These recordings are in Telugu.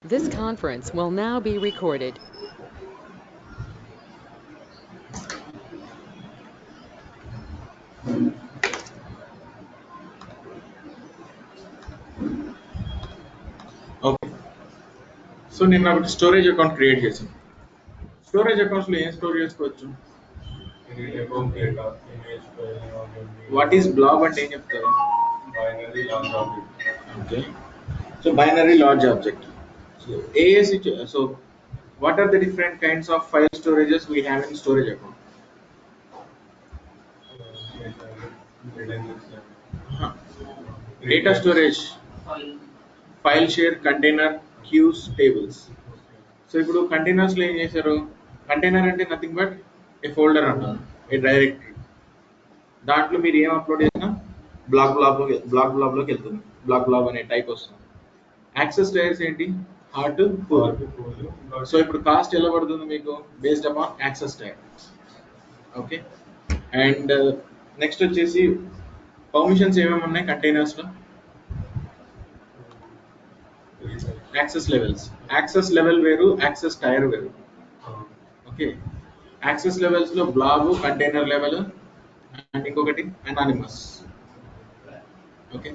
This conference will now be recorded. Okay. So నేను ఒకటి స్టోరేజ్ అకౌంట్ క్రియేట్ చేశాను. స్టోరేజ్ అకౌంట్స్లో ఏం స్టోర్ చేసుకోవచ్చు? వాట్ ఈస్ బ్లాబ్ అంటే ఏం చెప్తారు? binary large object. Okay. So binary large object. So as so what are the different kinds of file storages we have in storage account? Data storage, file share, container, queues, tables. So ఇప్పుడు కంటైనర్స్లో ఏం చేశారు? కంటైనర్ అంటే నథింగ్ బట్ ఏ ఫోల్డర్ అంటారు, ఏ డైరెక్టరీ. దాంట్లో మీరు ఏం అప్లోడ్ చేసినా బ్లాబ్లోకి వెళ్తుంది. బ్లాబ్ అనే టైప్ వస్తుంది. యాక్సెస్ టైర్స్ ఏంటి? Hot, cool. సో ఇప్పుడు కాస్ట్ ఎలా పడుతుంది మీకు? Based upon access tier. Okay. And next వచ్చేసి పర్మిషన్స్ ఏమేమి ఉన్నాయి కంటైనర్స్లో? Access levels. యాక్సెస్ లెవెల్ వేరు, యాక్సెస్ టైర్ వేరు. ఓకే. యాక్సెస్ లెవెల్స్లో బ్లాబ్, కంటైనర్ లెవెల్ అండ్ ఇంకొకటి అనానిమస్. ఓకే.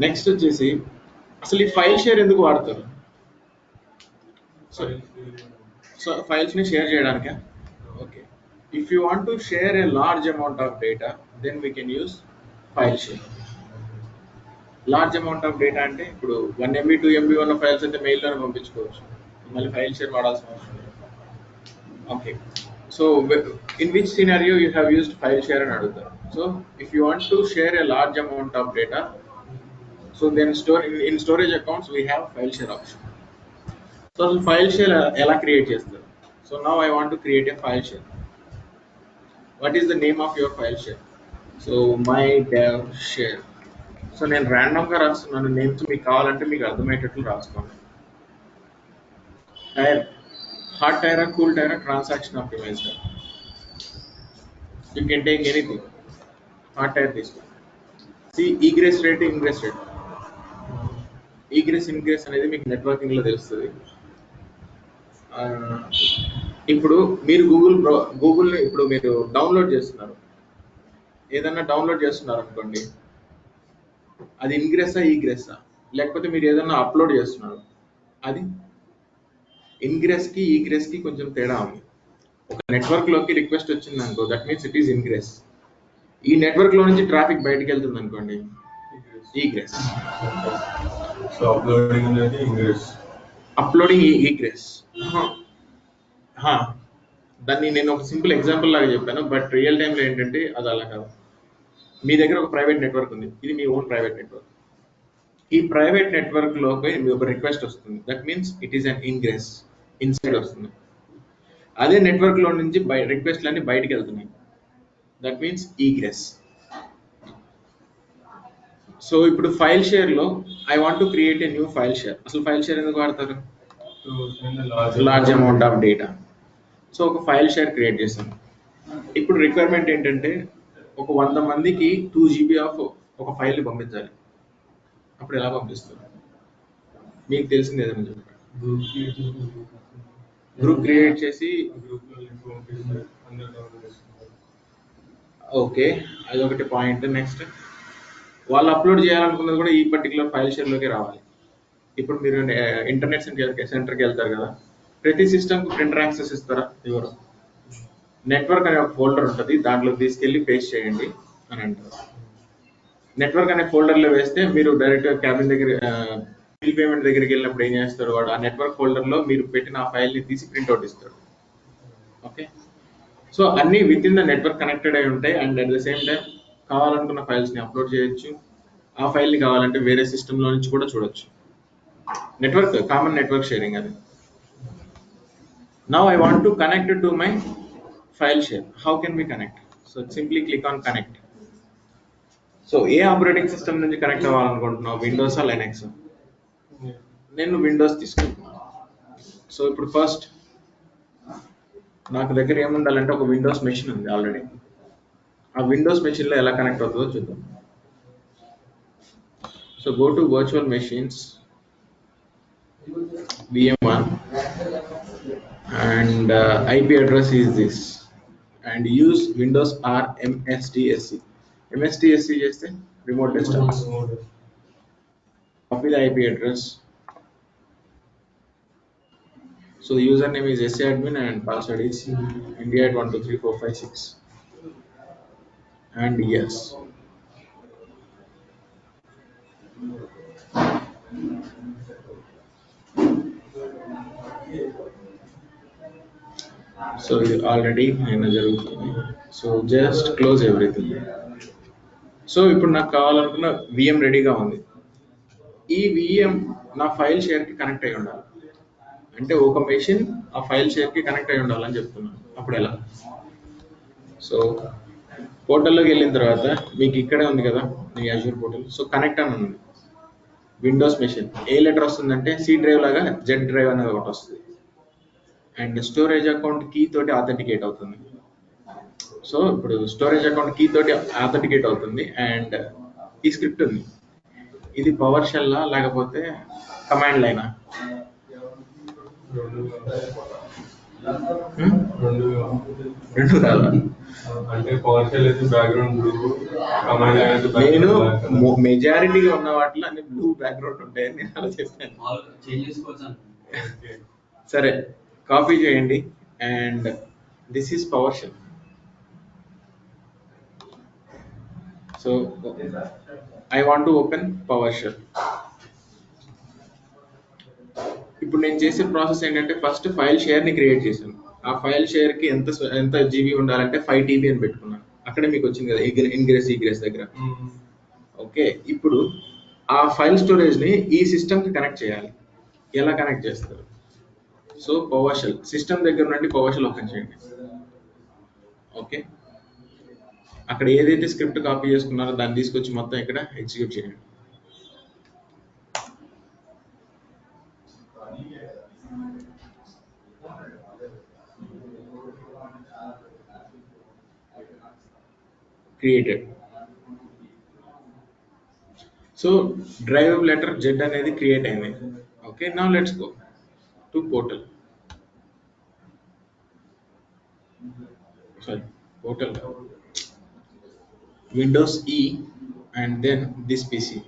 నెక్స్ట్ వచ్చేసి అసలు ఈ ఫైల్ షేర్ ఎందుకు వాడతారు? సో ఫైల్స్ని షేర్ చేయడానికా? Okay. If you want to share a large amount of data then we can use file share. Large amount of data అంటే ఇప్పుడు 1 MB 2 MB ఉన్న ఫైల్స్ అయితే మెయిల్లోనే పంపించుకోవచ్చు, మళ్ళీ ఫైల్ షేర్ వాడాల్సిన అవసరం లేదు. Okay. So in which scenario you have used file share అని అడుగుతారు. So if you want to share a large amount of data, so then in storage accounts we have file share option. So అసలు ఫైల్ షేర్ ఎలా క్రియేట్ చేస్తారు? So now I want to create a file share. What is the name of your file share? So my dev share. So నేను ర్యాండమ్గా రాస్తున్నాను నేమ్స్, మీకు కావాలంటే మీకు అర్థమయ్యేటట్లు రాసుకోండి. టైర్, హాట్ టైరా, కూల్ టైరా, transaction optimised. You can take anything. Hot tier తీసుకోండి. See egress rate, ingress rate. Egress ingress అనేది మీకు నెట్వర్కింగ్లో తెలుస్తుంది. ఇప్పుడు మీరు గూగుల్ని ఇప్పుడు మీరు డౌన్లోడ్ చేస్తున్నారు, ఏదన్నా డౌన్లోడ్ చేస్తున్నారు అనుకోండి, అది ఇన్గ్రెస్సా ఈగ్రెస్సా? లేకపోతే మీరు ఏదన్నా అప్లోడ్ చేస్తున్నారు, అది ఇన్గ్రెస్కి ఈగ్రెస్కి కొంచెం తేడా ఉంది. ఒక నెట్వర్క్లోకి రిక్వెస్ట్ వచ్చింది అనుకో, దట్ మీన్స్ ఇట్ ఈస్ ఇన్గ్రెస్. ఈ నెట్వర్క్లో నుంచి ట్రాఫిక్ బయటకు వెళ్తుంది అనుకోండి, ఈగ్రెస్. సో అప్లోడింగ్ అనేది ఇంగ్రెస్. అప్లోడింగ్ ఈగ్రెస్. దాన్ని నేను ఒక సింపుల్ ఎగ్జాంపుల్ లాగా చెప్పాను, బట్ రియల్ టైంలో ఏంటంటే అది అలా కాదు. మీ దగ్గర ఒక ప్రైవేట్ నెట్వర్క్ ఉంది, ఇది మీ ఓన్ ప్రైవేట్ నెట్వర్క్. ఈ ప్రైవేట్ నెట్వర్క్లోకి మీ ఒక రిక్వెస్ట్ వస్తుంది, that means it is an ingress, inside వస్తుంది. అదే నెట్వర్క్లో నుంచి రిక్వెస్ట్లన్నీ బయటికి వెళ్తున్నాయి, దట్ మీన్స్ ఈగ్రెస్. సో ఇప్పుడు ఫైల్ షేర్లో I want to create a new file share. అసలు ఫైల్ షేర్ ఎందుకు వాడతారు? Large amount of data. So ఒక ఫైల్ షేర్ క్రియేట్ చేస్తాను. ఇప్పుడు రిక్వైర్మెంట్ ఏంటంటే ఒక 100 మందికి 2 GB ఆఫ్ ఒక ఫైల్ని పంపించాలి. అప్పుడు ఎలా పంపిస్తారు? మీకు తెలిసింది ఏదైనా చెప్పండి. గ్రూప్ క్రియేట్ చేసి ఓకే, అదొకటి పాయింట్. నెక్స్ట్ వాళ్ళు అప్లోడ్ చేయాలనుకున్నది కూడా ఈ పర్టికులర్ ఫైల్ షేర్లోకి రావాలి. ఇప్పుడు మీరు ఇంటర్నెట్ సెంటర్కి వెళ్తారు కదా, ప్రతి సిస్టమ్కి ప్రింటర్ యాక్సెస్ ఇస్తారా? ఎవరు? నెట్వర్క్ అనే ఒక ఫోల్డర్ ఉంటుంది, దాంట్లో తీసుకెళ్ళి పేస్ట్ చేయండి అని అంటారు. నెట్వర్క్ అనే ఫోల్డర్లో వేస్తే మీరు డైరెక్ట్గా క్యాబిన్ దగ్గర బిల్ పేమెంట్ దగ్గరికి వెళ్ళినప్పుడు ఏం చేస్తారు, వాడు ఆ నెట్వర్క్ ఫోల్డర్లో మీరు పెట్టిన ఆ ఫైల్ని తీసి ప్రింట్అవుట్ ఇస్తాడు. ఓకే. సో అన్నీ with in the network connected అయి ఉంటాయి. And at the same time కావాలనుకున్న ఫైల్స్ని అప్లోడ్ చేయొచ్చు. ఆ ఫైల్ని కావాలంటే వేరే సిస్టంలో నుంచి కూడా చూడొచ్చు. నెట్వర్క్, కామన్ నెట్వర్క్ షేరింగ్ అది. Now I want to connect it to my file share. How can we connect? So simply click on connect. So A operating system నుంచి కనెక్ట్ అవ్వాలనుకుంటున్నావు, విండోసా లైనక్స్? నేను విండోస్ తీసుకుంటున్నాను. సో ఇప్పుడు ఫస్ట్ నాకు దగ్గర ఏముండాలంటే ఒక విండోస్ మెషిన్ ఉంది ఆల్రెడీ. ఆ విండోస్ మెషిన్లో ఎలా కనెక్ట్ అవుతుందో చూద్దాం. So go to virtual machines, VM1, and IP address is this, and use Windows R MSTSC. MSTSC చేస్తే remote desktop. Copy the IP address. So the username is sadmin and password is India@1234556. And yes. So already అయినా జరుగుతుంది. So just close everything. So ఇప్పుడు నాకు కావాలనుకున్న విఎం రెడీగా ఉంది. ఈ విఎం నా ఫైల్ షేర్కి కనెక్ట్ అయి ఉండాలి. అంటే ఒక మెషిన్ ఆ ఫైల్ షేర్కి కనెక్ట్ అయి ఉండాలని చెప్తున్నాను. అప్పుడు ఎలా? సో పోర్టల్లోకి వెళ్ళిన తర్వాత మీకు ఇక్కడే ఉంది కదా మీ అజూర్ పోర్టల్. సో కనెక్ట్ అని ఉంది. విండోస్ మెషిన్ ఏ లెటర్ వస్తుందంటే సి డ్రైవ్ లాగా జెడ్ డ్రైవ్ అనేది ఒకటి వస్తుంది. అండ్ స్టోరేజ్ అకౌంట్ కీ తోటి ఆథెంటికేట్ అవుతుంది. సో ఇప్పుడు స్టోరేజ్ అకౌంట్ కీ తోటి ఆథెంటికేట్ అవుతుంది. అండ్ ఈ స్క్రిప్ట్ ఉంది. ఇది పవర్ షెల్లా లేకపోతే కమాండ్ లైనా? రెండు కాదా? అంటే పవర్ షెల్ అయితే బ్యాక్గ్రౌండ్ బ్లూ, కమాండ్ లైన్ అయితే నేను బ్యాక్గ్రౌండ్ మెజారిటీగా ఉన్న వాటిలో అన్ని బ్లూ బ్యాక్గ్రౌండ్ ఉంటాయని నేను ఆలోచిస్తాను. సరే కాపీ చేయండి. And this is PowerShell. So I want to open PowerShell. ఇప్పుడు నేను చేసే ప్రాసెస్ ఏంటంటే ఫస్ట్ ఫైల్ షేర్ని క్రియేట్ చేశాను. ఆ ఫైల్ షేర్కి ఎంత జీబీ ఉండాలంటే 5 TB అని పెట్టుకున్నాను. అక్కడే మీకు వచ్చింది కదా ఈగ్రెస్ దగ్గర. ఓకే, ఇప్పుడు ఆ ఫైల్ స్టోరేజ్ని ఈ సిస్టమ్కి కనెక్ట్ చేయాలి. ఎలా కనెక్ట్ చేస్తారు? సో పవర్ షెల్ సిస్టమ్ దగ్గర నుండి పవర్ షెల్ ఓపెన్ చేయండి. ఓకే, అక్కడ ఏదైతే స్క్రిప్ట్ కాపీ చేసుకున్నారో దాన్ని తీసుకొచ్చి మొత్తం ఇక్కడ ఎగ్జిక్యూట్ చేయండి. Created. So drive letter Z అనేది క్రియేట్ అయింది. Okay, now let's go to portal. Sorry, portal Windows ఈ అండ్ దెన్ దిస్ పీసీ.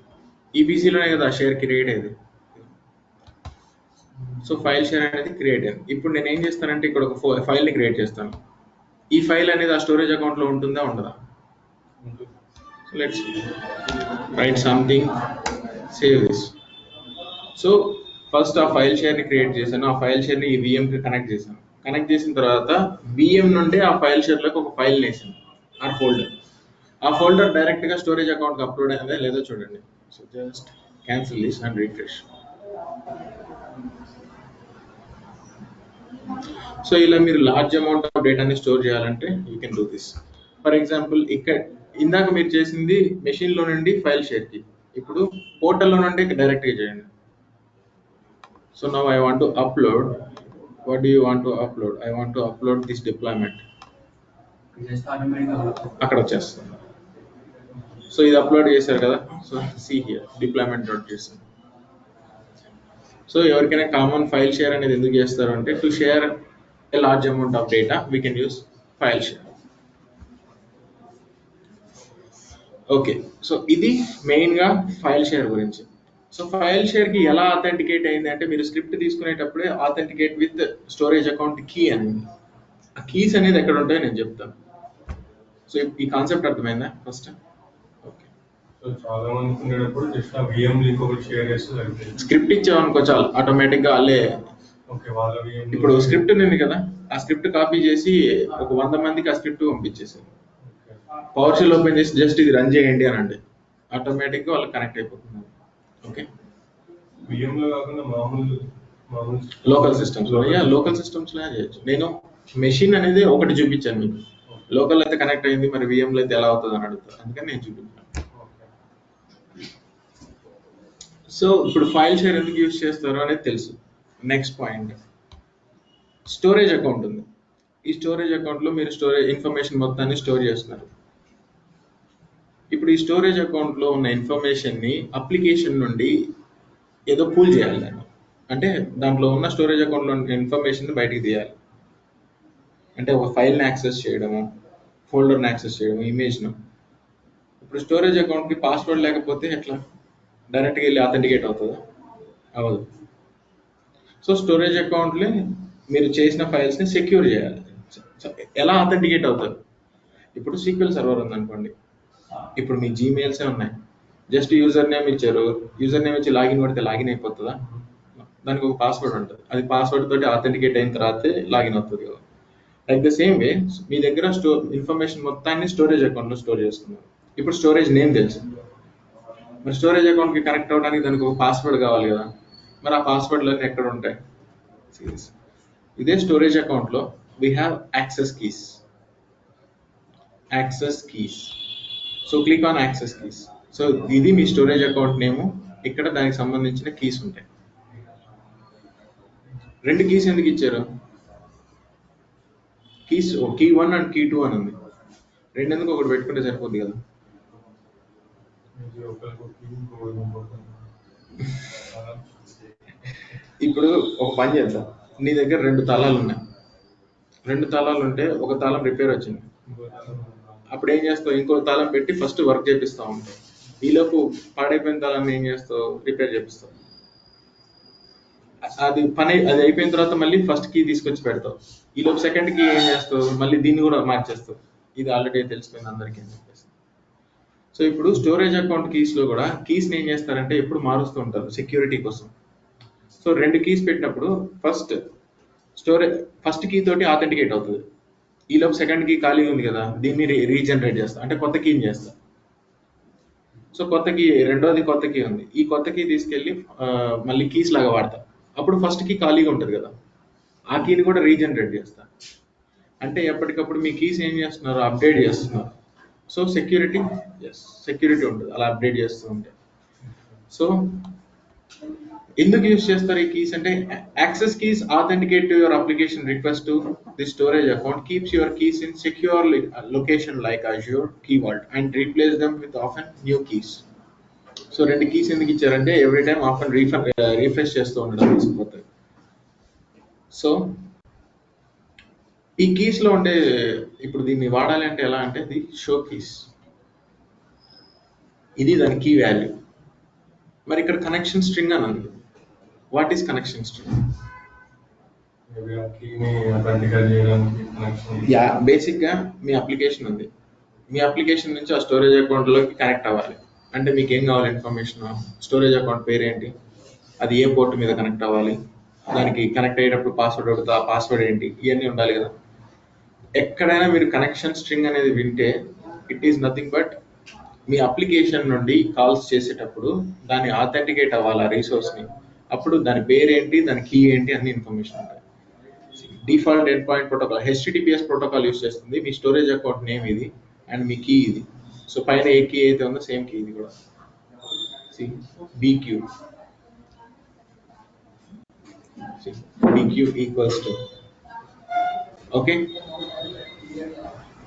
ఈ పీసీలోనే కదా షేర్ క్రియేట్ అయ్యేది. సో ఫైల్ షేర్ అనేది క్రియేట్ అయింది. ఇప్పుడు నేను ఏం చేస్తానంటే ఇక్కడ ఒక ఫైల్ని క్రియేట్ చేస్తాను. ఈ ఫైల్ అనేది ఆ స్టోరేజ్ అకౌంట్లో ఉంటుందా ఉండదా? So let's write something, save this. So first ఆ ఫైల్ షేర్ని క్రియేట్ చేశాను. ఆ ఫైల్ షేర్ని ఈ విఎంకి కనెక్ట్ చేశాను. కనెక్ట్ చేసిన తర్వాత విఎం నుండి ఆ ఫైల్ షేర్లోకి ఒక ఫైల్ వేసాను, ఆ ఫోల్డర్. ఆ ఫోల్డర్ డైరెక్ట్గా స్టోరేజ్ అకౌంట్కి అప్లోడ్ అయిందా లేదో చూడండి. So just cancel this and refresh. So ఇలా మీరు లార్జ్ అమౌంట్ ఆఫ్ డేటాని స్టోర్ చేయాలంటే you can do this. For example ఇక్కడ ఇందాక మీరు చేసింది మెషిన్లో నుండి ఫైల్ షేర్కి, ఇప్పుడు పోర్టల్లో నుండి డైరెక్ట్గా చేయండి. So now I want to upload. What do you want to upload? I want to upload this deployment. అక్కడ వచ్చేస్తుంది. సో ఇది అప్లోడ్ చేశారు కదా. So see here deployment dot చేస్తాను. సో ఎవరికైనా కామన్ ఫైల్ షేర్ అనేది ఎందుకు చేస్తారు అంటే to share a large amount of data we can use file share. Okay, so ఇది మెయిన్గా ఫైల్ షేర్ గురించి. సో ఫైల్ షేర్కి ఎలా ఆథెంటికేట్ అయింది అంటే మీరు స్క్రిప్ట్ తీసుకునేటప్పుడే authenticate with storage account key అని. ఆ కీస్ అనేది ఎక్కడ ఉంటాయో నేను చెప్తాను. సో ఈ కాన్సెప్ట్ అర్థమైందా ఫస్ట్? ఓకే, సో చాలా మంది ఉండేటప్పుడు జస్ట్ ఆ విఎం లింక్ ఒకటి షేర్ చేస్తే సరిపోతుంది. స్క్రిప్ట్ ఇచ్చామనుకో చాలు, ఆటోమేటిక్గా వాళ్ళే. ఓకే, వాళ్ళ విఎం ఇప్పుడు స్క్రిప్ట్ ఉంది కదా, ఆ స్క్రిప్ట్ కాపీ చేసి ఒక 100 మందికి ఆ స్క్రిప్ట్ పంపించేసారు. పవర్ షెల్ ఓపెన్ చేసి జస్ట్ ఇది రన్ చేయండి అని అంటే ఆటోమేటిక్గా వాళ్ళకి కనెక్ట్ అయిపోతుంది. ఓకే, విఎంలో కాకుండా మామూలు లోకల్ సిస్టమ్స్లో లోకల్ సిస్టమ్స్లో చేయొచ్చు. నేను మెషిన్ అనేది ఒకటి చూపించాను మీకు. లోకల్ అయితే కనెక్ట్ అయింది, మరి విఎంలో అయితే ఎలా అవుతుంది అని అడుగుతారు, అందుకని నేను చూపించాను. సో ఇప్పుడు ఫైల్ షేర్ ఎందుకు యూజ్ చేస్తారో అనేది తెలుసు. నెక్స్ట్ పాయింట్, స్టోరేజ్ అకౌంట్ ఉంది. ఈ స్టోరేజ్ అకౌంట్లో మీరు స్టోరేజ్ ఇన్ఫర్మేషన్ మొత్తాన్ని స్టోర్ చేస్తున్నారు. ఇప్పుడు ఈ స్టోరేజ్ అకౌంట్లో ఉన్న ఇన్ఫర్మేషన్ని అప్లికేషన్ నుండి ఏదో పూల్ చేయాలి దాన్ని. అంటే దాంట్లో ఉన్న స్టోరేజ్ అకౌంట్లో ఇన్ఫర్మేషన్ బయటికి తీయాలి. అంటే ఒక ఫైల్ని యాక్సెస్ చేయడము, ఫోల్డర్ని యాక్సెస్ చేయడము, ఇమేజ్ను. ఇప్పుడు స్టోరేజ్ అకౌంట్కి పాస్వర్డ్ లేకపోతే ఎట్లా డైరెక్ట్గా వెళ్ళి అథెంటికేట్ అవుతుందా? అవ్వదు. సో స్టోరేజ్ అకౌంట్లే మీరు చేసిన ఫైల్స్ని సెక్యూర్ చేయాలి. ఎలా అథెంటికేట్ అవుతారు? ఇప్పుడు సీక్వెల్ సర్వర్ ఉందనుకోండి, ఇప్పుడు మీ జీమెయిల్సే ఉన్నాయి, జస్ట్ యూజర్ నేమ్ ఇచ్చారు, యూజర్ నేమ్ ఇచ్చి లాగిన్ కొడితే లాగిన్ అయిపోతుందా? దానికి ఒక పాస్వర్డ్ ఉంటుంది, అది పాస్వర్డ్ తోటి అథెంటికేట్ అయిన తర్వాతే లాగిన్ అవుతుంది కదా. లైక్ ద సేమ్ వే మీ దగ్గర ఇన్ఫర్మేషన్ మొత్తాన్ని స్టోరేజ్ అకౌంట్లో స్టోర్ చేసుకున్నారు. ఇప్పుడు స్టోరేజ్ నేమ్ తెలుసు, మరి స్టోరేజ్ అకౌంట్కి కనెక్ట్ అవ్వడానికి దానికి ఒక పాస్వర్డ్ కావాలి కదా. మరి ఆ పాస్వర్డ్లు అన్నీ ఎక్కడ ఉంటాయి? ఇదే స్టోరేజ్ అకౌంట్లో we have access keys. Access keys. So click on access keys. So ఇది మీ స్టోరేజ్ అకౌంట్ నేము. ఇక్కడ దానికి సంబంధించిన కీస్ ఉంటాయి. 2 కీస్ ఎందుకు ఇచ్చారు? కీస్ కీ 1 అండ్ కీ 2 అని ఉంది. 2 ఎందుకు ఒకటి పెట్టుకుంటే సరిపోద్ది కదా. ఇప్పుడు ఒక పని చేద్దాం, నీ దగ్గర 2 తాళాలు ఉన్నాయి. 2 తాళాలు ఉంటే ఒక తాళం రిపేర్ వచ్చింది, అప్పుడు ఏం చేస్తావు? ఇంకో తాళం పెట్టి ఫస్ట్ వర్క్ చేపిస్తూ ఉంటావు. ఈలోపు పాడైపోయిన తాళాన్ని ఏం చేస్తావు? రిపేర్ చేపిస్తావు. అది అయిపోయిన తర్వాత మళ్ళీ ఫస్ట్ కీ తీసుకొచ్చి పెడతావు. ఈలోపు సెకండ్ కీ ఏం చేస్తావు? మళ్ళీ దీన్ని కూడా మార్చేస్తావు. ఇది ఆల్రెడీ తెలిసిపోయింది అందరికీ అని చెప్పేసి. సో ఇప్పుడు స్టోరేజ్ అకౌంట్ కీస్లో కూడా కీస్ని ఏం చేస్తారంటే ఎప్పుడు మారుస్తూ ఉంటారు సెక్యూరిటీ కోసం. సో 2 కీస్ పెట్టినప్పుడు ఫస్ట్ కీ తోటి ఆథెంటికేట్ అవుతుంది. ఈలోపు సెకండ్ కీ ఖాళీ ఉంది కదా, దీన్ని రీజనరేట్ చేస్తా, అంటే కొత్త కీని చేస్తా. సో కొత్త కీ, రెండోది కొత్త కీ ఉంది, ఈ కొత్త కీ తీసుకెళ్ళి మళ్ళీ కీస్ లాగా వాడతా. అప్పుడు ఫస్ట్ కీ ఖాళీగా ఉంటుంది కదా, ఆ కీని కూడా రీజనరేట్ చేస్తా. అంటే ఎప్పటికప్పుడు మీ కీస్ ఏం చేస్తున్నారు? అప్డేట్ చేస్తున్నారు. సో సెక్యూరిటీ ఉంటుంది అలా అప్డేట్ చేస్తూ ఉంటే. సో ఎందుకు యూజ్ చేస్తారు ఈ కీస్ అంటే, access keys authenticate to your application request to the storage account, keeps your keys in secure location like Azure Key Vault and replace them with often new keys. So 2 keys ఎందుకు ఇచ్చారంటే ఎవ్రీ టైమ్ ఆఫెన్ రీఫ్రెష్ చేస్తూ ఉండడం తీసుకుపోతాయి. సో ఈ కీస్లో ఉండే, ఇప్పుడు దీన్ని వాడాలి అంటే ఎలా అంటే, ఇది షో కీస్, ఇది దాని కీ వాల్యూ. మరి ఇక్కడ కనెక్షన్ స్ట్రింగ్ అని ఉంది. What is connection string? బేసిక్గా మీ అప్లికేషన్ ఉంది, మీ అప్లికేషన్ నుంచి ఆ స్టోరేజ్ అకౌంట్లోకి కనెక్ట్ అవ్వాలి. అంటే మీకు ఏం కావాలి ఇన్ఫర్మేషన్? స్టోరేజ్ అకౌంట్ పేరు ఏంటి, అది ఏ పోర్ట్ మీద కనెక్ట్ అవ్వాలి, దానికి కనెక్ట్ అయ్యేటప్పుడు పాస్వర్డ్ అడుగుతా, ఆ పాస్వర్డ్ ఏంటి, ఇవన్నీ ఉండాలి కదా. ఎక్కడైనా మీరు కనెక్షన్ స్ట్రింగ్ అనేది వింటే it is nothing but me application నుండి కాల్స్ చేసేటప్పుడు దాన్ని ఆథెంటికేట్ అవ్వాలి ఆ రిసోర్స్ని. అప్పుడు దాని పేరేంటి, దాని కీ ఏంటి, అన్ని ఇన్ఫర్మేషన్ ఉంటాయి. Default end point protocol HTTPS protocol use చేస్తుంది. మీ స్టోరేజ్ అకౌంట్ నేమ్ ఇది అండ్ మీ కీ ఇది. సో పైన ఏ కీ అయితే ఉందో సేమ్ కీ ఇది కూడా. BQ equals to okay.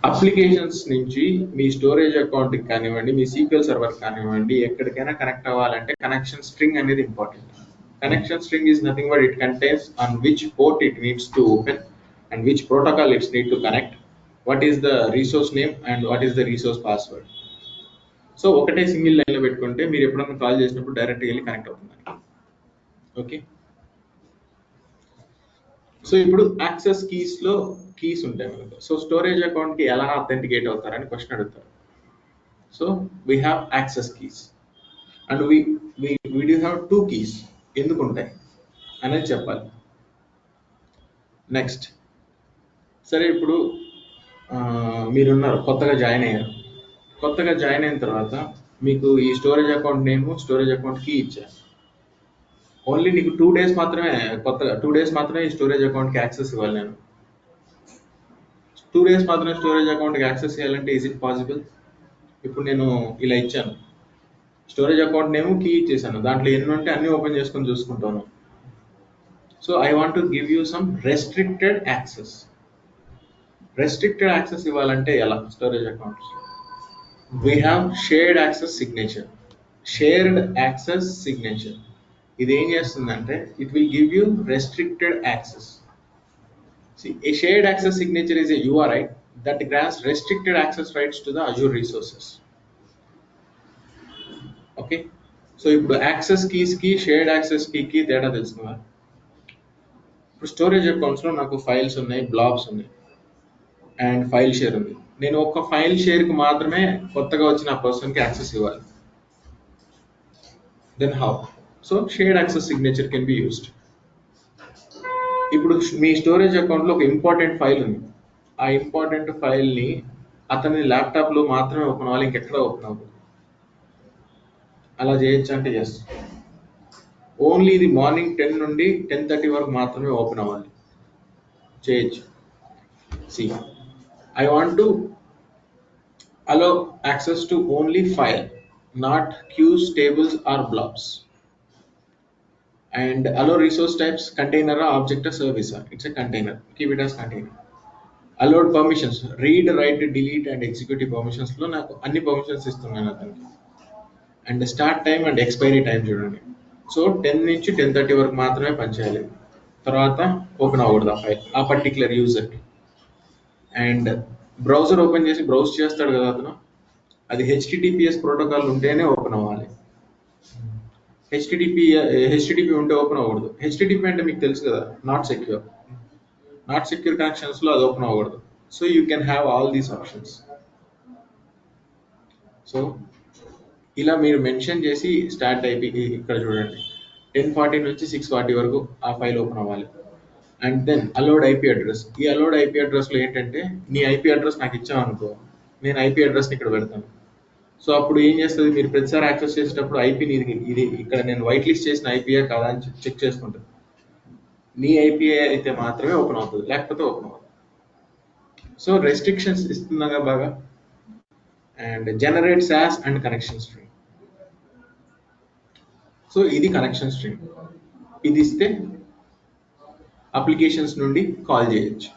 Applications నుంచి మీ స్టోరేజ్ అకౌంట్కి కానివ్వండి, మీ సీక్వెల్ సర్వర్ కానివ్వండి, ఎక్కడికైనా కనెక్ట్ అవ్వాలంటే కనెక్షన్ స్ట్రింగ్ అనేది important. Connection string is nothing but it contains on which port it needs to open and which protocol it needs to connect, what is the resource name and what is the resource password. So ఒకటే సింగిల్ లైన్లో పెట్టుకుంటే మీరు ఎప్పుడన్నా కాల్ చేసినప్పుడు డైరెక్ట్గా వెళ్ళి కనెక్ట్ అవుతుంది. ఓకే. సో ఇప్పుడు యాక్సెస్ కీస్లో కీస్ ఉంటాయి మనకు. సో స్టోరేజ్ అకౌంట్కి ఎలా అథెంటికేట్ అవుతారని క్వశ్చన్ అడుగుతారు. So we have access keys and we do have 2 keys. ఎందుకు ఉంటాయి అనేది చెప్పాలి. నెక్స్ట్, సరే ఇప్పుడు మీరున్నారు, కొత్తగా జాయిన్ అయ్యారు. కొత్తగా జాయిన్ అయిన తర్వాత మీకు ఈ storage account name, storage account key ఇచ్చారు. ఓన్లీ నీకు 2 డేస్ మాత్రమే, కొత్తగా 2 డేస్ మాత్రమే ఈ స్టోరేజ్ అకౌంట్కి యాక్సెస్ ఇవ్వాలి. నేను 2 డేస్ మాత్రమే స్టోరేజ్ అకౌంట్కి యాక్సెస్ ఇవ్వాలంటే ఈజ్ ఇట్ పాసిబుల్? ఇప్పుడు నేను ఇలా ఇచ్చాను, స్టోరేజ్ అకౌంట్ నేమ్ కీ ఇచ్చేసాను, దాంట్లో ఎన్ని ఉంటే అన్ని ఓపెన్ చేసుకొని చూసుకుంటాను. So I want to give you some restricted access. Restricted access ఇవ్వాలంటే ఎలా? Storage accounts we have shared access signature. Shared access signature ఇది ఏం చేస్తుందంటే it will give you restricted access. See, a shared access signature is a URI that grants restricted access rights to the Azure resources. Okay, so ఇప్పుడు యాక్సెస్ కీస్ కి షేర్డ్ యాక్సెస్ కీకి తేడా తెలుసుకున్నా. ఇప్పుడు స్టోరేజ్ అకౌంట్స్ లో నాకు ఫైల్స్ ఉన్నాయి, బ్లాబ్స్ ఉన్నాయి అండ్ ఫైల్ షేర్ ఉంది. నేను ఒక ఫైల్ షేర్ కి మాత్రమే కొత్తగా వచ్చిన పర్సన్ కి యాక్సెస్ ఇవ్వాలి. Then how? So shared access signature can be used. ఇప్పుడు మీ స్టోరేజ్ అకౌంట్లో ఒక ఇంపార్టెంట్ ఫైల్ ఉంది. ఆ ఇంపార్టెంట్ ఫైల్ని అతని ల్యాప్టాప్లో మాత్రమే ఓపెన్ అవ్వాలి, ఇంకెక్కడ ఓపెన్ అవ్వదు. అలా చేయొచ్చు అంటే ఎస్. ఓన్లీ ఇది మార్నింగ్ 10 నుండి 10:30 వరకు మాత్రమే ఓపెన్ అవ్వాలి, చేయొచ్చు. See, I want to allow access to only file, not queues, tables or blobs. And allow resource types, container, object, service. It's a container. Keep it as container. Allowed permissions, read, write, delete and execute permissions లో నాకు అన్ని పర్మిషన్స్ ఇస్తున్నాను అతనికి. And start time and expiry time చూడండి. సో 10 నుంచి 10:30 వరకు మాత్రమే పనిచేయాలి, తర్వాత ఓపెన్ అవ్వకూడదు ఆ ఫైల్ ఆ పర్టికులర్ యూజర్కి. అండ్ బ్రౌజర్ ఓపెన్ చేసి బ్రౌజ్ చేస్తాడు కదా అతను, అది HTTPS ప్రోటోకాల్ ఉంటేనే ఓపెన్ అవ్వాలి. హెచ్టిటిపి ఉంటే ఓపెన్ అవ్వకూడదు. హెచ్టిటిపి అంటే మీకు తెలుసు కదా, నాట్ సెక్యూర్. నాట్ సెక్యూర్ కనెక్షన్స్లో అది ఓపెన్ అవ్వకూడదు. So you can have all these options. So ఇలా మీరు మెన్షన్ చేసి స్టార్ట్ అయిపోయి ఇక్కడ చూడండి 10:40 నుంచి 6:40 వరకు ఆ ఫైల్ ఓపెన్ అవ్వాలి. And then allowed IP address. ఈ అలౌడ్ ఐపీ అడ్రస్లో ఏంటంటే నీ ఐపీ అడ్రస్ నాకు ఇచ్చామనుకో, నేను ఐపీ అడ్రస్ని ఇక్కడ పెడతాను. సో అప్పుడు ఏం చేస్తుంది, మీరు ప్రతిసారి యాక్సెస్ చేసేటప్పుడు ఐపీని ఇది ఇక్కడ నేను వైట్ లిస్ట్ చేసిన ఐపీఏ కాదా అని చెక్ చేసుకుంటాను. నీ ఐపీఏ అయితే మాత్రమే ఓపెన్ అవుతుంది, లేకపోతే ఓపెన్ అవ్వదు. సో రెస్ట్రిక్షన్స్ ఇస్తుండగా బాగా. And generate sauce and connection string. So ఇది కనెక్షన్ స్ట్రింగ్. ఇది ఇస్తే అప్లికేషన్స్ నుండి కాల్ చేయొచ్చు.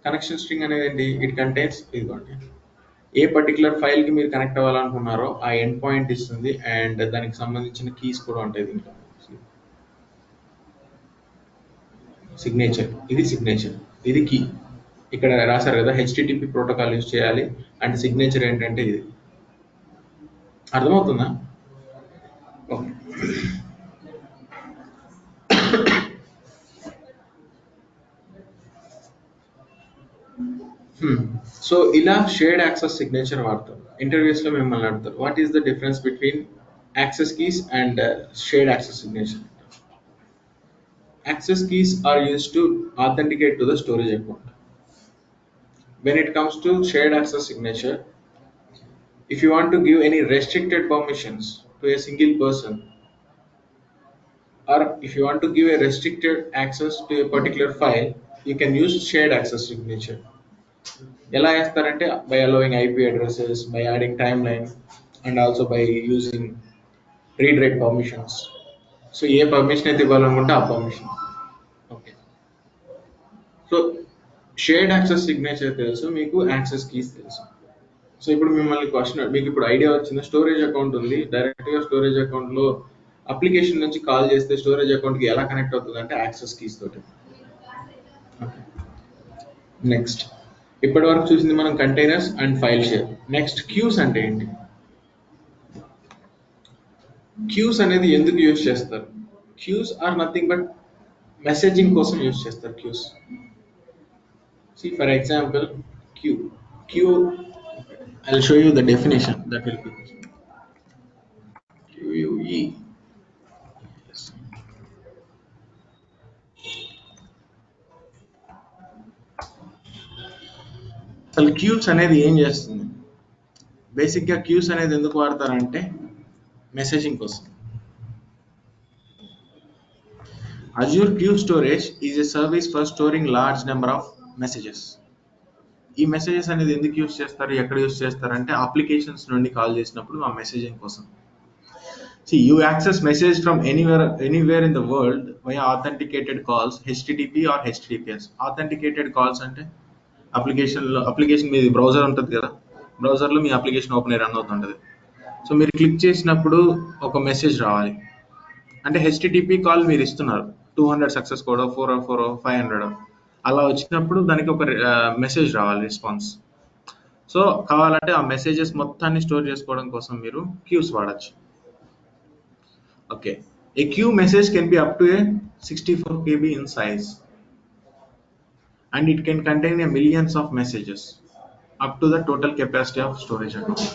కనెక్షన్ స్ట్రింగ్ అనేది ఏంటి, ఇట్ కంటైన్స్ ఇదిగోండి ఏ పర్టికులర్ ఫైల్కి మీరు కనెక్ట్ అవ్వాలనుకున్నారో ఆ ఎండ్ పాయింట్ ఇస్తుంది అండ్ దానికి సంబంధించిన కీస్ కూడా ఉంటాయి దీంట్లో. సిగ్నేచర్, ఇది సిగ్నేచర్, ఇది కీ. ఇక్కడ రాశారు కదా HTTP ప్రోటోకాల్ యూజ్ చేయాలి అండ్ సిగ్నేచర్ ఏంటంటే ఇది. అర్థమవుతుందా? ఓకే. సో ఇలా షేర్డ్ యాక్సెస్ సిగ్నేచర్ వాడతారు. ఇంటర్వ్యూస్లో మిమ్మల్ని అడుగుతారు, what is the difference between access keys and shared access signature. Access keys are used to authenticate to the storage account. When it comes to shared access signature, if you want to give any restricted permissions to a single person, or if you want to give a restricted access to a particular file, you can use shared access signature. ఎలా చేస్తారంటే by allowing IP addresses, by adding timeline and also by using read write permissions. So ఏ పర్మిషన్ అయితే ఇవ్వాలనుకుంటే ఆ permission. Okay. So shared access signature తెలుసు మీకు, యాక్సెస్ కీస్ తెలుసు. సో ఇప్పుడు మిమ్మల్ని క్వశ్చన్, మీకు ఇప్పుడు ఐడియా వచ్చింది, స్టోరేజ్ అకౌంట్ ఉంది, డైరెక్ట్గా స్టోరేజ్ అకౌంట్లో అప్లికేషన్ నుంచి కాల్ చేస్తే స్టోరేజ్ అకౌంట్కి ఎలా కనెక్ట్ అవుతుంది అంటే యాక్సెస్ కీస్ తోటి. ఓకే. నెక్స్ట్ ఇప్పటి వరకు చూసింది మనం containers and file share. Next queues అంటే ఏంటి? క్యూస్ అనేది ఎందుకు యూజ్ చేస్తారు? Queues are nothing but messaging కోసం యూజ్ చేస్తారు queues. See, for example, queue, I'll show you the definition that will be QUE. Yes. అసలు క్యూస్ అనేది ఏం చేస్తుంది? బేసిక్గా క్యూస్ అనేది ఎందుకు వాడతారంటే మెసేజింగ్ కోసం. Azure Queue Storage is a service for storing large number of messages. ఈ మెసేజెస్ అనేది ఎందుకు యూజ్ చేస్తారు, ఎక్కడ యూజ్ చేస్తారంటే అప్లికేషన్స్ నుండి కాల్ చేసినప్పుడు ఆ మెసేజింగ్ కోసం. See, you access message from anywhere in the world via authenticated calls, HTTP or HTTPS. Authenticated calls అంటే అప్లికేషన్ మీద బ్రౌజర్ ఉంటుంది కదా, బ్రౌజర్లో మీ అప్లికేషన్ ఓపెన్ అయ్యి రన్ అవుతుంటుంది. సో మీరు క్లిక్ చేసినప్పుడు ఒక మెసేజ్ రావాలి, అంటే హెచ్టిటిపి కాల్ మీరు ఇస్తున్నారు 200 సక్సెస్ కోడ్ 404 500 అలా వచ్చినప్పుడు దానికి ఒక మెసేజ్ రావాలి రెస్పాన్స్. సో కావాలంటే ఆ మెసేజెస్ మొత్తాన్ని స్టోర్ చేసుకోవడం కోసం మీరు క్యూస్ వాడచ్చు. Okay, a queue message can be up to a 64 KB in size and it can contain a millions of messages up to the total capacity of storage account.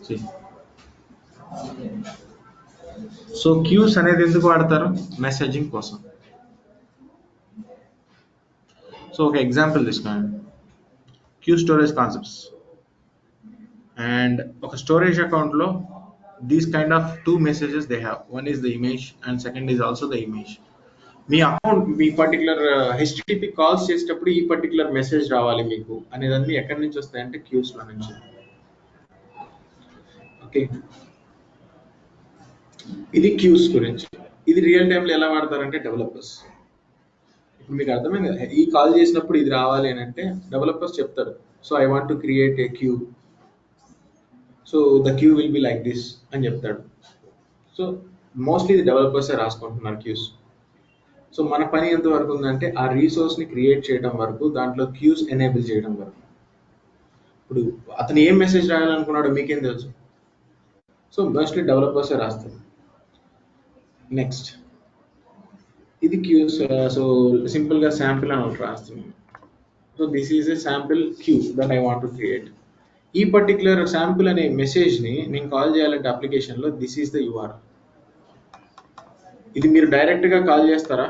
See, so queues అనేది ఎందుకు వాడతారు? మెసేజింగ్ కోసం. సో ఒక ఎగ్జాంపుల్ తీసుకోండి, క్యూ స్టోరేజ్ కాన్సెప్ట్స్. అండ్ ఒక స్టోరేజ్ అకౌంట్లో these kind of 2 messages they have. One is the image and second is also the image. మీ అకౌంట్ మీ పర్టికులర్ హెచ్టిటిపి కాల్స్ చేసేటప్పుడు ఈ పర్టికులర్ మెసేజ్ రావాలి మీకు అనేదాన్ని ఎక్కడి నుంచి వస్తాయంటే క్యూస్లో నుంచి. ఓకే, ఇది క్యూస్ గురించి. ఇది రియల్ టైంలో ఎలా వాడతారంటే డెవలపర్స్. ఇప్పుడు మీకు అర్థమైంది కదా, ఈ కాల్ చేసినప్పుడు ఇది రావాలి అని అంటే డెవలపర్స్ చెప్తారు, so I want to create a queue, so the queue will be like this అని చెప్తాడు. సో మోస్ట్లీ ఇది డెవలపర్సే రాసుకుంటున్నారు క్యూస్. సో మన పని ఎంత వరకు ఉందంటే ఆ రీసోర్స్ని క్రియేట్ చేయడం వరకు, దాంట్లో క్యూస్ ఎనేబుల్ చేయడం వరకు. ఇప్పుడు అతను ఏం మెసేజ్ రాయాలనుకున్నాడో మీకేం తెలుసు? సో మోస్ట్లీ డెవలపర్సే రాస్తారు. నెక్స్ట్ ఇది క్యూస్. సో సింపుల్గా శాంపిల్ అని ఒకటి రాస్తున్నాను. So this is a sample queue that I want to create. ఈ పర్టికులర్ శాంపిల్ అనే మెసేజ్ని నేను కాల్ చేయాలంటే అప్లికేషన్లో దిస్ ఈజ్ ద యూఆర్ఎల్. ఇది మీరు డైరెక్ట్గా కాల్ చేస్తారా?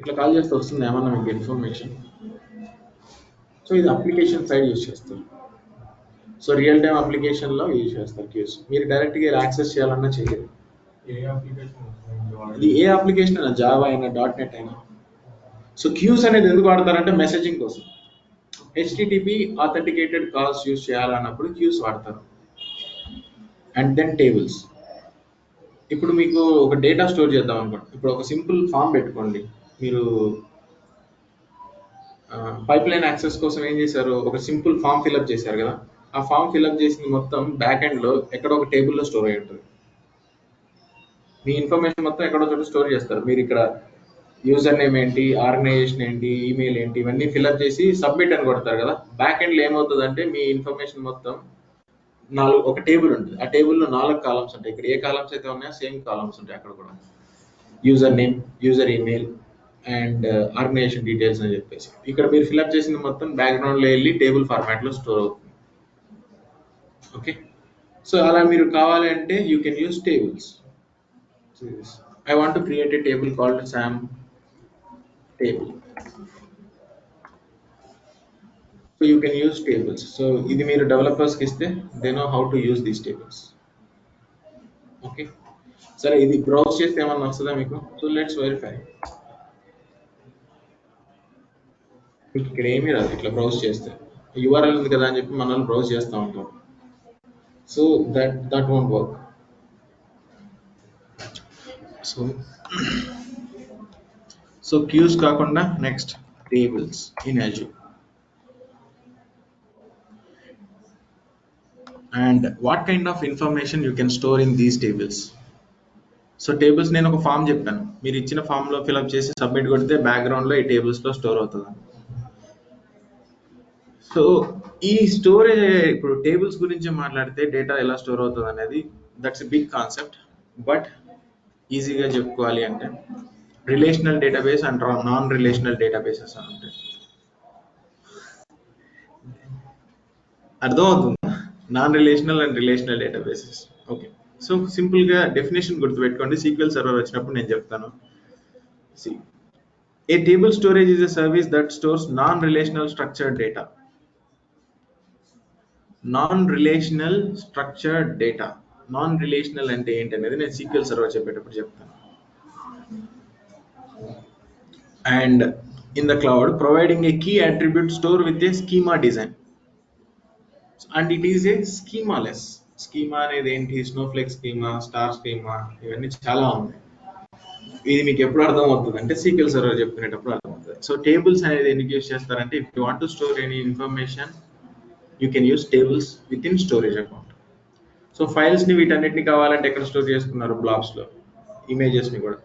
ఇట్లా కాల్ చేస్తే వస్తుంది ఏమన్నా మీకు ఇన్ఫర్మేషన్? సో ఇది అప్లికేషన్ సైడ్ యూజ్ చేస్తారు. సో రియల్ టైమ్ అప్లికేషన్లో యూజ్ చేస్తారు క్యూస్. మీరు డైరెక్ట్గా యాక్సెస్ చేయాలన్నా చేయలేదు. ఇది ఏ అప్లికేషన్ అయినా, జావా అయినా .NET అయినా. సో క్యూస్ అనేది ఎందుకు వాడతారంటే మెసేజింగ్ కోసం. హెచ్టిటిపి ఆథెంటికేటెడ్ కాల్స్ యూజ్ చేయాలన్నప్పుడు క్యూస్ వాడతారు. And then tables. ఇప్పుడు మీకు ఒక డేటా స్టోర్ చేద్దాం అనుకోండి. ఇప్పుడు ఒక సింపుల్ ఫామ్ పెట్టుకోండి. మీరు పైప్ లైన్ యాక్సెస్ కోసం ఏం చేశారు? ఒక సింపుల్ ఫామ్ ఫిల్అప్ చేశారు కదా. ఆ ఫామ్ ఫిల్అప్ చేసింది మొత్తం బ్యాక్ ఎండ్లో ఎక్కడో ఒక టేబుల్లో స్టోర్ అయి ఉంటుంది. మీ ఇన్ఫర్మేషన్ మొత్తం ఎక్కడో చోట స్టోర్ చేస్తారు. మీరు ఇక్కడ యూజర్ నేమ్ ఏంటి, ఆర్గనైజేషన్ ఏంటి, ఈమెయిల్ ఏంటి, ఇవన్నీ ఫిల్అప్ చేసి సబ్మిట్ అని కొడతారు కదా. బ్యాక్ ఎండ్లో ఏమవుతుందంటే మీ ఇన్ఫర్మేషన్ మొత్తం ఒక టేబుల్ ఉంటుంది. ఆ టేబుల్లో 4 కాలమ్స్ ఉంటాయి. ఇక్కడ ఏ కాలమ్స్ అయితే ఉన్నాయో సేమ్ కాలమ్స్ ఉంటాయి అక్కడ కూడా. User name, user email and organisation details అని చెప్పేసి ఇక్కడ మీరు ఫిల్అప్ చేసింది మొత్తం బ్యాక్గ్రౌండ్లో వెళ్ళి టేబుల్ ఫార్మాట్లో స్టోర్ అవుతుంది. ఓకే, సో అలా మీరు కావాలి అంటే you can use tables. I want to create A table called SAM table. So you can use tables. So ఇది మీరు డెవలపర్స్ కి ఇస్తే they know how to use these tables. Okay, సరే ఇది బ్రౌజ్ చేస్తే ఏమన్నా వస్తుందా మీకు? So let's verify. మీకు ఇక్కడ ఏమీ రాదు ఇట్లా బ్రౌజ్ చేస్తే. URL ఉంది కదా అని చెప్పి మనల్ని బ్రౌజ్ చేస్తూ ఉంటాం. So that won't work. So queues కాకుండా next tables in Azure. And what kind of information you can store in these tables? So tables నేను ఒక ఫామ్ చెప్పాను. మీరు ఇచ్చిన ఫామ్లో ఫిల్అప్ చేసి సబ్మిట్ కొడితే బ్యాక్గ్రౌండ్లో ఈ టేబుల్స్లో స్టోర్ అవుతుంది. సో ఈ స్టోరేజ్, ఇప్పుడు టేబుల్స్ గురించి మాట్లాడితే డేటా ఎలా స్టోర్ అవుతుంది అనేది that's a big concept. But ఈజీగా చెప్పుకోవాలి అంటే relational database and non relational databases అని ఉంటాయి. అర్థమవుతుందా? Non relational and relational databases. Okay, so సింపుల్గా డెఫినేషన్ గుర్తుపెట్టుకోండి. SQL సర్వర్ వచ్చినప్పుడు నేను చెప్తాను. A table storage is a service that stores non relational structured data. Non relational structured data. Non relational అంటే ఏంటి అనేది నేను SQL సర్వర్ చెప్పేటప్పుడు చెప్తాను. And in the cloud providing a key attribute store with a schema design. And it is a schemaless. Schema అనేది ఏంటి? స్నోఫ్లేక్ స్కీమా, స్టార్ స్కీమా, ఇవన్నీ చాలా ఉన్నాయి. ఇది మీకు ఎప్పుడు అర్థం అవుతుంది అంటే SQL సర్వర్ చెప్పుకునేటప్పుడు అర్థమవుతుంది. సో టేబుల్స్ అనేది ఎందుకు యూస్ చేస్తారంటే if you want to store any information you can use tables within storage account. So so ఫైల్స్ని వీటన్నిటిని కావాలంటే ఎక్కడ స్టోర్ చేసుకున్నారు, బ్లాక్స్లో, ఇమేజెస్ని కూడా.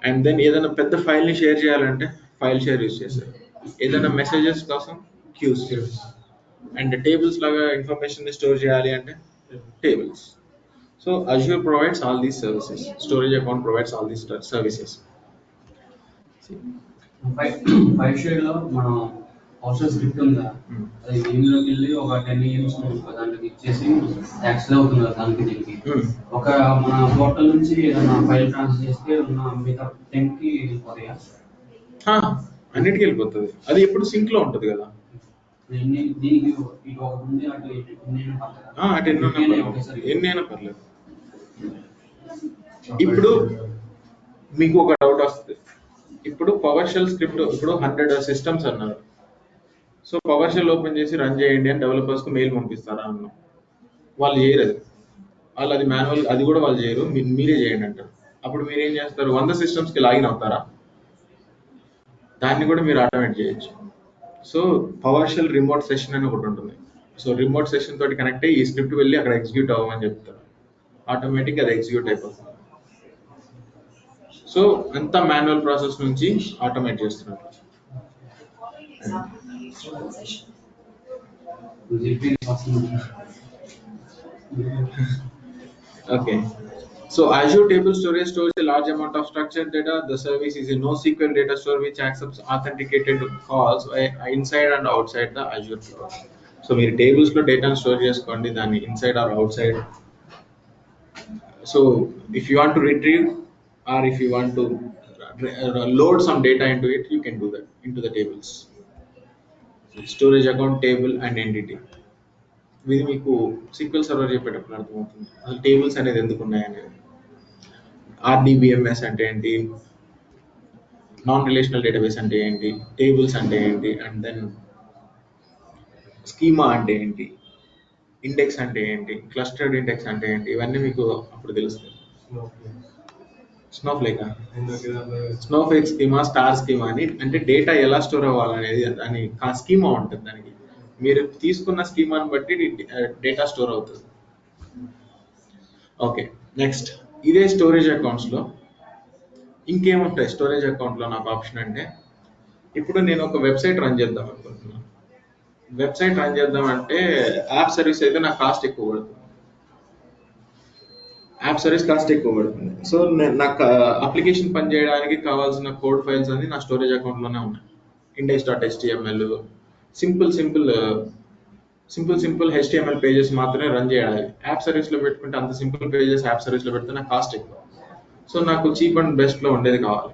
అండ్ దెన్ ఏదైనా పెద్ద ఫైల్ని షేర్ చేయాలంటే ఫైల్ షేర్ యూస్ చేస్తారు. ఏదైనా మెసేజెస్ కోసం క్యూస్. అండ్ టేబుల్స్ లాగా ఇన్ఫర్మేషన్ స్టోర్ చేయాలి అంటే tables. So Azure provides all these services. Storage account provides all these services. Five share లో మనం అవసరం స్క్రిప్ట్ ఉందా, అది దీనిలోకి వెళ్ళి ఒక 10 years దాంట్లోకి ఇచ్చేసి ట్యాక్స్ అవుతుంది కదా దానికి దీనికి. ఒక మన పోర్టల్ నుంచి ఏదైనా ఫైల్ ట్రాన్స్ఫర్ చేస్తే ఉన్న మిగతా 10 కి వెళ్ళిపోతాయా? అన్నిటికీ వెళ్ళిపోతుంది. అది ఎప్పుడు సింక్ లో ఉంటుంది కదా. దీనికి ఇటు ఒకటి ఉంది, అటు ఎన్నైనా పర్లేదు. ఇప్పుడు మీకు ఒక డౌట్ వస్తుంది, ఇప్పుడు పవర్ షెల్ స్క్రిప్ట్ ఇప్పుడు 100 సిస్టమ్స్ అన్నారు. సో పవర్ షెల్ ఓపెన్ చేసి రన్ చేయండి అని డెవలపర్స్ కు మెయిల్ పంపిస్తారా అన్నాం. వాళ్ళు చేయరు. అది వాళ్ళు అది మాన్యువల్, అది కూడా వాళ్ళు చేయరు, మీరే చేయండి అంటారు. అప్పుడు మీరు ఏం చేస్తారు, 100 systems కి లాగిన్ అవుతారా? దాన్ని కూడా మీరు ఆటోమేట్ చేయొచ్చు. So PowerShell remote session అని ఒకటి ఉంటుంది. సో రిమోట్ సెషన్ తోటి కనెక్ట్ అయ్యి ఈ స్క్రిప్ట్ వెళ్ళి అక్కడ ఎగ్జిక్యూట్ అవ్వమని చెప్తారు. ఆటోమేటిక్ అది ఎగ్జిక్యూట్ అయిపోతుంది. సో అంతా మాన్యువల్ ప్రాసెస్ నుంచి ఆటోమేట్ చేస్తున్నారు. Okay. So Azure Table Storage stores a large amount of structured data. The service is a NoSQL data store which accepts authenticated calls inside and outside the Azure cloud. So మీరు tables లో data store చేసుకోండి, దాన్ని inside or outside. So if you want to retrieve or if you want to load some data into it, you can do that into the tables. Storage account, table and entity. ఇది మీకు SQL సర్వర్ చెప్పేటప్పుడు అర్థమవుతుంది అసలు టేబుల్స్ అనేది ఎందుకు ఉన్నాయనేది. RDBMS అంటే ఏంటి, నాన్ రిలేషనల్ డేటాబేస్ అంటే ఏంటి, టేబుల్స్ అంటే ఏంటి, అండ్ దెన్ స్కీమా అంటే ఏంటి, ఇండెక్స్ అంటే ఏంటి, క్లస్టర్డ్ ఇండెక్స్ అంటే ఏంటి, ఇవన్నీ మీకు అప్పుడు తెలుస్తుంది. స్నోఫ్లేక్ స్కీమా, స్టార్ స్కీమా అని అంటే డేటా ఎలా స్టోర్ అవ్వాలనేది దాని స్కీమా ఉంటుంది. దానికి మీరు తీసుకున్న స్కీమాని బట్టి డేటా స్టోర్ అవుతుంది. ఓకే, నెక్స్ట్ ఇదే స్టోరేజ్ అకౌంట్స్లో ఇంకేముంటాయి. స్టోరేజ్ అకౌంట్లో నాకు ఆప్షన్ అంటే, ఇప్పుడు నేను ఒక వెబ్సైట్ రన్ చేద్దాం అనుకుంటున్నాను. వెబ్సైట్ రన్ చేద్దాం అంటే యాప్ సర్వీస్ అయితే నాకు కాస్ట్ ఎక్కువ పడుతుంది. యాప్ సర్వీస్ కాస్ట్ ఎక్కువ పడుతుంది. సో నాకు అప్లికేషన్ పని చేయడానికి కావాల్సిన కోడ్ ఫైల్స్ అన్ని నా స్టోరేజ్ అకౌంట్లోనే ఉన్నాయి. index.html, సింపుల్ HTML పేజెస్ మాత్రమే రన్ చేయాలి. యాప్ సర్వీస్లో పెట్టుకుంటే అంత సింపుల్ పేజెస్ యాప్ సర్వీస్లో పెడితే నాకు కాస్ట్ ఎక్కువ. సో నాకు చీప్ అండ్ బెస్ట్లో ఉండేది కావాలి.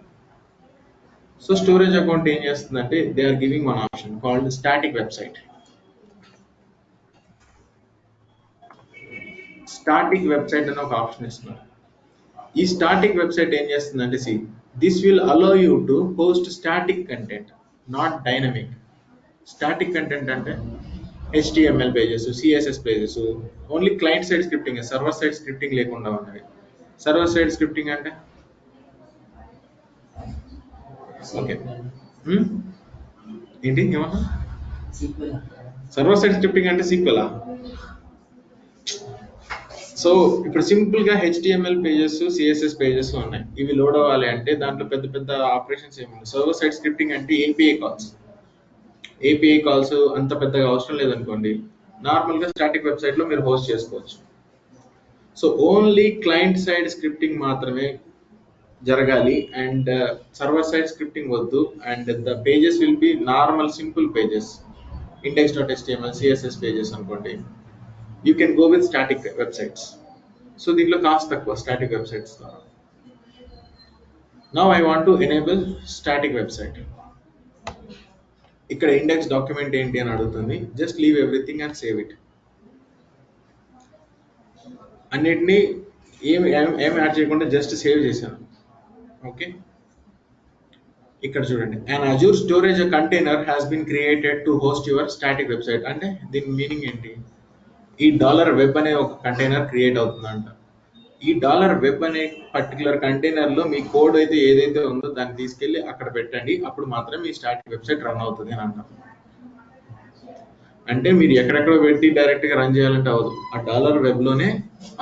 సో స్టోరేజ్ అకౌంట్ ఏం చేస్తుందంటే, they are giving one option called static website. Static website అని ఒక ఆప్షన్ ఇస్తున్నారు. ఈ స్టాటిక్ వెబ్సైట్ ఏం చేస్తుందంటే, this will allow you to host static content, not dynamic. Static content అంటే HTML pages, CSS pages, only client side scripting, server side scripting లేకుండా ఉన్నవి. సర్వర్ సైడ్ స్క్రిప్టింగ్ అంటే ఓకే ఏంటి ఏమన్నా సర్వర్ సైడ్ స్క్రిప్టింగ్ అంటే SQL. సో ఇప్పుడు సింపుల్ గా HTML పేజెస్, CSS పేజెస్ ఉన్నాయి. ఇవి లోడ్ అవ్వాలి అంటే దాంట్లో పెద్ద పెద్ద ఆపరేషన్స్ ఏముంది. సర్వర్ సైడ్ స్క్రిప్టింగ్ అంటే API కాల్స్ అంత పెద్దగా అవసరం లేదనుకోండి. నార్మల్ గా స్టాటిక్ వెబ్సైట్ లో మీరు హోస్ట్ చేసుకోవచ్చు. So only client side scripting మాత్రమే జరగాలి అండ్ సర్వర్ సైడ్ స్క్రిప్టింగ్ వద్దు. And the pages will be normal simple pages, index.html, CSS pages అనుకోండి. You can go with static websites. So దీంట్లో కాస్ట్ తక్కువ స్టాటిక్ వెబ్సైట్స్ ద్వారా. Now I want to enable static website. ఇక్కడ ఇండెక్స్ డాక్యుమెంట్ ఏంటి అని అడుగుతుంది. Just leave everything and save it. అన్నిటినీ ఏం యాడ్ చేయకుండా జస్ట్ సేవ్ చేశాను. ఓకే, ఇక్కడ చూడండి, an Azure storage container has been created to host your static website. అంటే దీని మీనింగ్ ఏంటి, ఈ $web అనే ఒక కంటైనర్ క్రియేట్ అవుతుందంట. ఈ $web అనే పర్టికులర్ కంటైనర్ లో మీ కోడ్ అయితే ఏదైతే ఉందో దాన్ని తీసుకెళ్లి అక్కడ పెట్టండి, అప్పుడు మాత్రం మీ స్టాటిక్ వెబ్సైట్ రన్ అవుతుంది అని అంటాం. అంటే మీరు ఎక్కడెక్కడ పెట్టి డైరెక్ట్గా రన్ చేయాలంటే అవ్వదు. ఆ డాలర్ వెబ్లోనే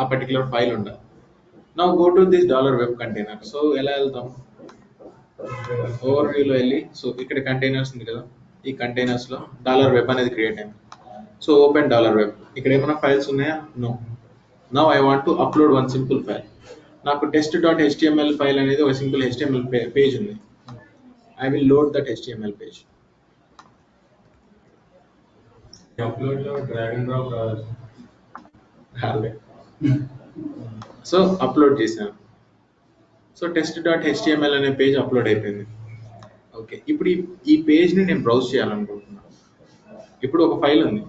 ఆ పర్టికులర్ ఫైల్ ఉండాలి. నా go to this dollar web container. So ఎలా వెళ్తాం? ఓవర్ వ్యూలో వెళ్ళి, సో ఇక్కడ కంటైనర్స్ ఉంది కదా, ఈ కంటైనర్స్లో డాలర్ వెబ్ అనేది క్రియేట్ అయింది. So open dollar web. ఇక్కడ ఏమైనా ఫైల్స్ ఉన్నాయా? No. Now I want to upload one simple file. నాకు test.html ఫైల్ అనేది ఒక సింపుల్ HTML పేజ్ ఉంది. I will load that HTML page. అప్లోడ్లో డ్రాగ్ అండ్ డ్రాప్ రావాలి. సో అప్లోడ్ చేశాను. సో test.html అనే పేజ్ అప్లోడ్ అయిపోయింది. ఓకే, ఇప్పుడు ఈ పేజ్ని నేను బ్రౌజ్ చేయాలనుకుంటున్నాను. ఇప్పుడు ఒక ఫైల్ ఉంది,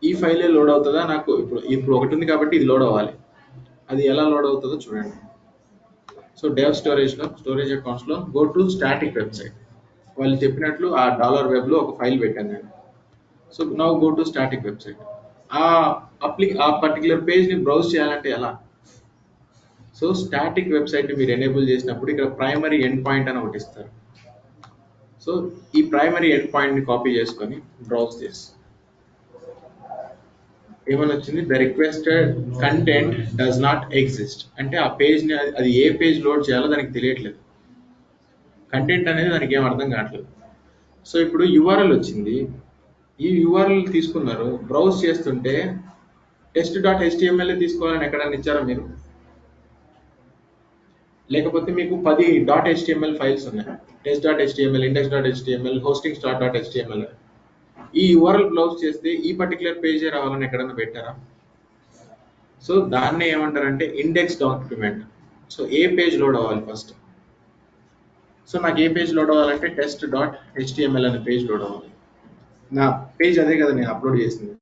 ఈ ఫైలే లోడ్ అవుతుందా? నాకు ఇప్పుడు ఒకటి ఉంది కాబట్టి ఇది లోడ్ అవ్వాలి. అది ఎలా లోడ్ అవుతుందో చూడండి. సో డెవ్ స్టోరేజ్ అకౌంట్స్లో గో టు స్టాటిక్ వెబ్సైట్. వాళ్ళు చెప్పినట్లు ఆ డాలర్ వెబ్లో ఒక ఫైల్ పెట్టాను నేను. So now go to static website. ఆ పర్టికులర్ పేజ్ని బ్రౌజ్ చేయాలంటే ఎలా? సో స్టాటిక్ వెబ్సైట్ని మీరు ఎనేబుల్ చేసినప్పుడు ఇక్కడ ప్రైమరీ ఎండ్ పాయింట్ అని ఒకటి ఇస్తారు. సో ఈ ప్రైమరీ ఎండ్ పాయింట్ని కాపీ చేసుకొని బ్రౌజ్ చేసి ఏమని వచ్చింది? The requested content does not exist. అంటే ఆ పేజ్ని అది ఏ పేజ్ లోడ్ చేయాలో దానికి తెలియట్లేదు. కంటెంట్ అనేది దానికి ఏం అర్థం కావట్లేదు. సో ఇప్పుడు యూఆర్ఎల్ వచ్చింది, ఈ యూఆర్ఎల్ తీసుకున్నారు, బ్రౌజ్ చేస్తుంటే test.html తీసుకోవాలని ఎక్కడైనా ఇచ్చారా మీరు? లేకపోతే మీకు 10 .html ఫైల్స్ ఉన్నాయి, test.html, index.html, hosting.html. ఈ యూఆర్ఎల్ బ్రౌజ్ చేస్తే ఈ పర్టికులర్ పేజే రావాలని ఎక్కడైనా పెట్టారా? సో దాన్ని ఏమంటారంటే ఇండెక్స్ డాక్యుమెంట్. సో ఏ పేజ్ లోడ్ అవ్వాలి ఫస్ట్? సో నాకు ఏ పేజ్ లోడ్ అవ్వాలంటే test.html అనే పేజ్ లోడ్ అవ్వాలి. నా పేజ్ అదే కదా నేను అప్లోడ్ చేసింది.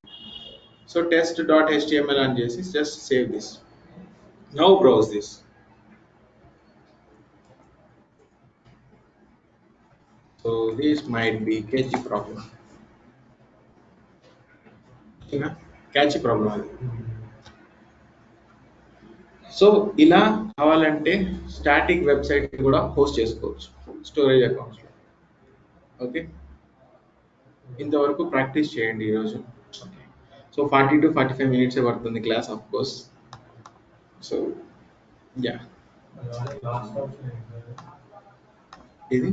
సో test.html అని చేసి just save this. Now browse this. So this might be KG problem. Catch problem అది. సో ఇలా కావాలంటే స్టాటిక్ వెబ్సైట్ కూడా హోస్ట్ చేసుకోవచ్చు స్టోరేజ్ అకౌంట్స్లో. ఓకే, ఇంతవరకు ప్రాక్టీస్ చేయండి ఈరోజు. ఓకే, సో 40 to 45 minutes పడుతుంది class, of course. So yeah, last option ఇది